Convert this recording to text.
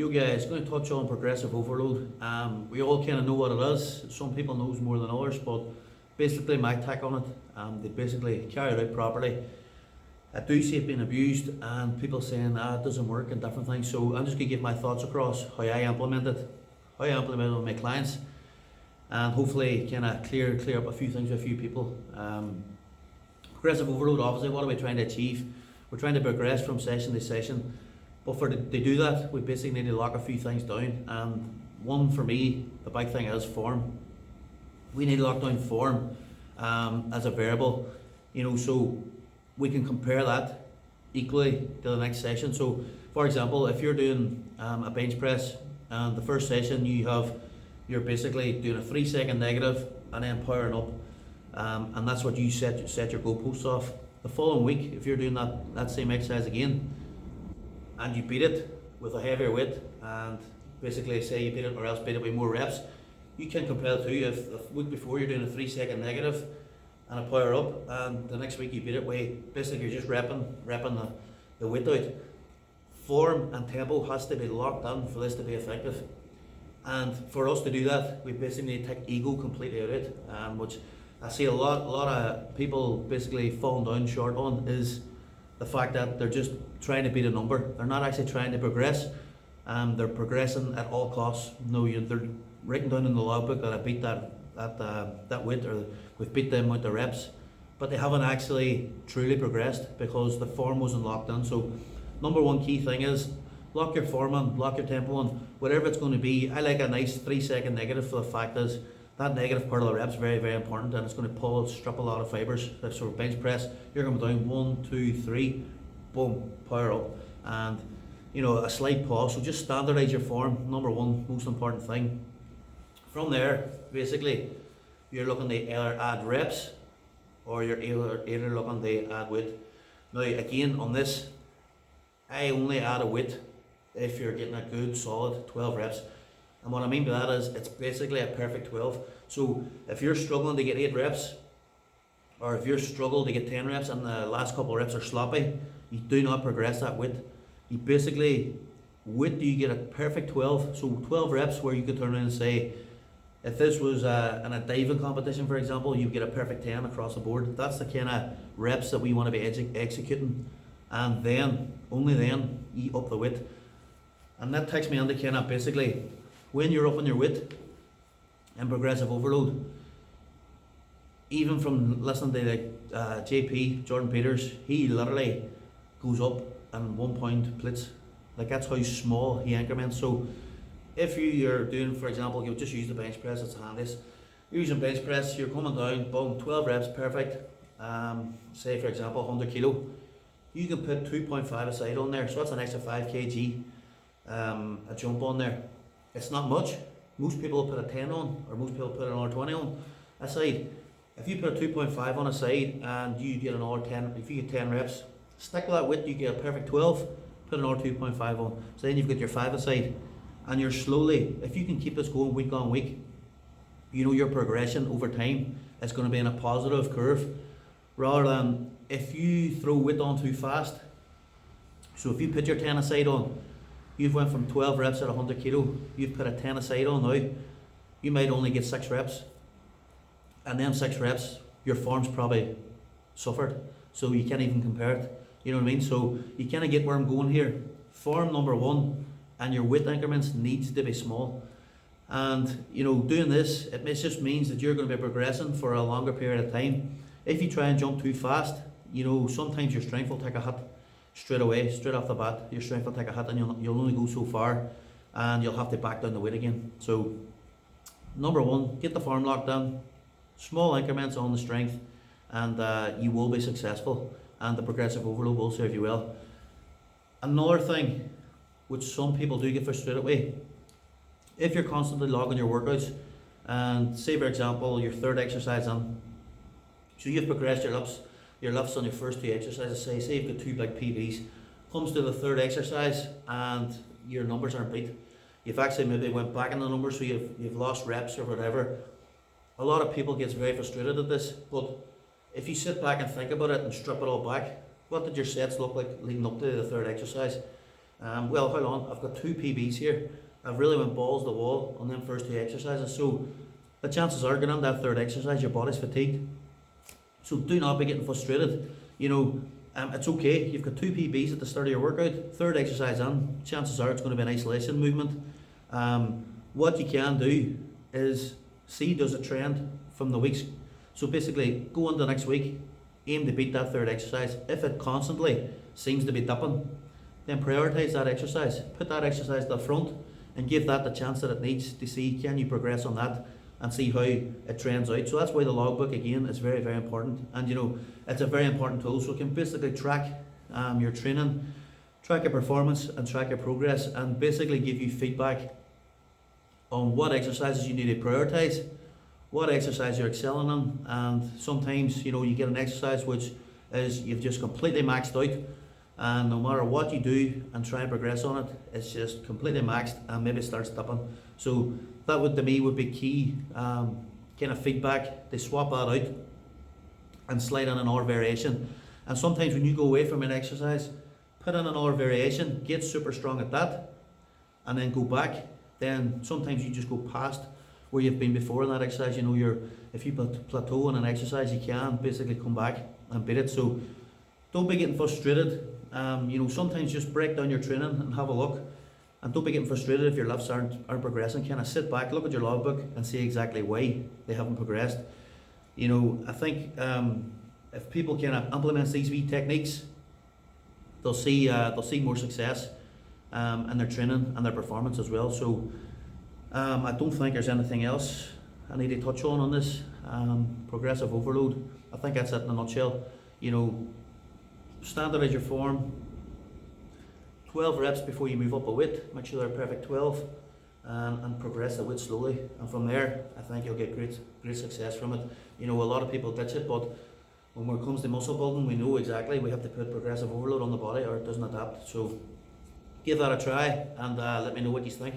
Yoga is going to touch on progressive overload. We all kind of know what it is. Some people knows more than others, but basically my take on it, they basically carry it out properly. I do see it being abused and people saying it doesn't work and different things. So I'm just going to give my thoughts across how I implement it, with my clients, and hopefully kind of clear up a few things with a few people. Progressive overload, obviously, what are we trying to achieve? We're trying to progress from session to session. But to do that, we basically need to lock a few things down. And one for me, the big thing is form. We need to lock down form as a variable, so we can compare that equally to the next session. So, for example, if you're doing a bench press, and the first session you're basically doing a 3-second negative and then powering up, and that's what you set your goalposts off. The following week, if you're doing that same exercise again, and you beat it with a heavier weight, and basically say you beat it or else beat it with more reps, you can compare the two. If the week before you're doing a 3-second negative and a power up, and the next week you beat it with, basically you're just repping the weight out. Form and tempo has to be locked in for this to be effective. And for us to do that, we basically need to take ego completely out of it, which I see a lot of people basically falling down short on, is the fact that they're just trying to beat a number. They're not actually trying to progress. They're progressing at all costs. No, they're writing down in the logbook that I beat that weight, or we've beat them with the reps, but they haven't actually truly progressed because the form wasn't locked in. So number one key thing is lock your form in, lock your tempo in, whatever it's going to be. I like a nice 3-second negative, for the fact is that negative part of the reps is very, very important, and it's going to strip a lot of fibers. So bench press, you're going down 1, 2, 3, boom, power up, and a slight pause. So just standardize your form, number one most important thing. From there, basically, you're looking to either add reps or you're either looking to add weight. Now again, on this, I only add a weight if you're getting a good solid 12 reps. And what I mean by that is it's basically a perfect 12. So if you're struggling to get 8 reps, or if you're struggling to get 10 reps and the last couple of reps are sloppy, you do not progress that weight. You basically, you get a perfect 12. So 12 reps where you could turn around and say, if this was in a diving competition, for example, you get a perfect 10 across the board. That's the kind of reps that we want to be executing. And then, only then, you up the weight. And that takes me on to kind of basically, when you're up on your weight and progressive overload, even from listening to JP, Jordan Peters, he literally goes up and 1 pound splits. That's how small he increments. So if you're doing, for example, you'll just use the bench press, it's handiest. You're using bench press, you're coming down, boom, 12 reps, perfect. Say for example 100 kilo, you can put 2.5 aside on there, so that's an extra 5 kg a jump on there. It's not much. Most people put a 10 on, or most people put another 20 on aside. If you put a 2.5 on aside and you get another 10, if you get 10 reps, stick with that weight, you get a perfect 12, put another 2.5 on. So then you've got your 5 aside, and you're slowly, if you can keep this going week on week, your progression over time is going to be in a positive curve, rather than if you throw weight on too fast. So if you put your 10 aside on, you've went from 12 reps at 100 kilo, you've put a 10 aside on now, you might only get 6 reps. And then 6 reps, your form's probably suffered. So you can't even compare it. You know what I mean? So you kind of get where I'm going here. Form number one, and your weight increments needs to be small. And doing this, it just means that you're going to be progressing for a longer period of time. If you try and jump too fast, sometimes your strength will take a hit straight away, straight off the bat. Your strength will take a hit, and you'll only go so far, and you'll have to back down the weight again. So number one, get the form locked in, small increments on the strength, and you will be successful, and the progressive overload will serve you well. Another thing which some people do get frustrated with, if you're constantly logging your workouts, and say for example your third exercise in, so you've progressed your lifts on your first 2 exercises, say you've got 2 big PBs, comes to the third exercise and your numbers aren't beat, you've actually maybe went back in the numbers, so you've lost reps or whatever. A lot of people gets very frustrated at this, but if you sit back and think about it and strip it all back, what did your sets look like leading up to the third exercise? Well, how long? I've got 2 PBs here. I've really went balls to the wall on them first 2 exercises. So the chances are getting on that third exercise, your body's fatigued. So do not be getting frustrated. It's okay. You've got 2 PBs at the start of your workout. Third exercise on, chances are it's going to be an isolation movement. What you can do is see does a trend from the weeks. So basically, go on to the next week, aim to beat that third exercise. If it constantly seems to be dipping, then prioritise that exercise. Put that exercise to the front and give that the chance that it needs to see can you progress on that and see how it trends out. So that's why the logbook again is very, very important. And it's a very important tool. So it can basically track your training, track your performance and track your progress, and basically give you feedback on what exercises you need to prioritise, what exercise you're excelling on. And sometimes you get an exercise which is you've just completely maxed out, and no matter what you do and try and progress on it, it's just completely maxed and maybe starts dipping. So that would to me would be key kind of feedback. They swap that out and slide in an hour variation. And sometimes when you go away from an exercise, put in an hour variation, get super strong at that, and then go back. Then sometimes you just go past where you've been before in that exercise. If you plateau in an exercise, you can basically come back and beat it. So don't be getting frustrated. Sometimes just break down your training and have a look. And don't be getting frustrated if your lifts aren't progressing. Kind of sit back, look at your logbook and see exactly why they haven't progressed. I think if people kind of implement these wee techniques, they'll see more success in their training and their performance as well. So I don't think there's anything else I need to touch on this. Progressive overload, I think that's it in a nutshell. Standardise your form. 12 reps before you move up a weight. Make sure they're perfect 12, and progress the weight slowly. And from there, I think you'll get great success from it. A lot of people ditch it, but when it comes to muscle building, we know exactly we have to put progressive overload on the body or it doesn't adapt. So give that a try and let me know what you think.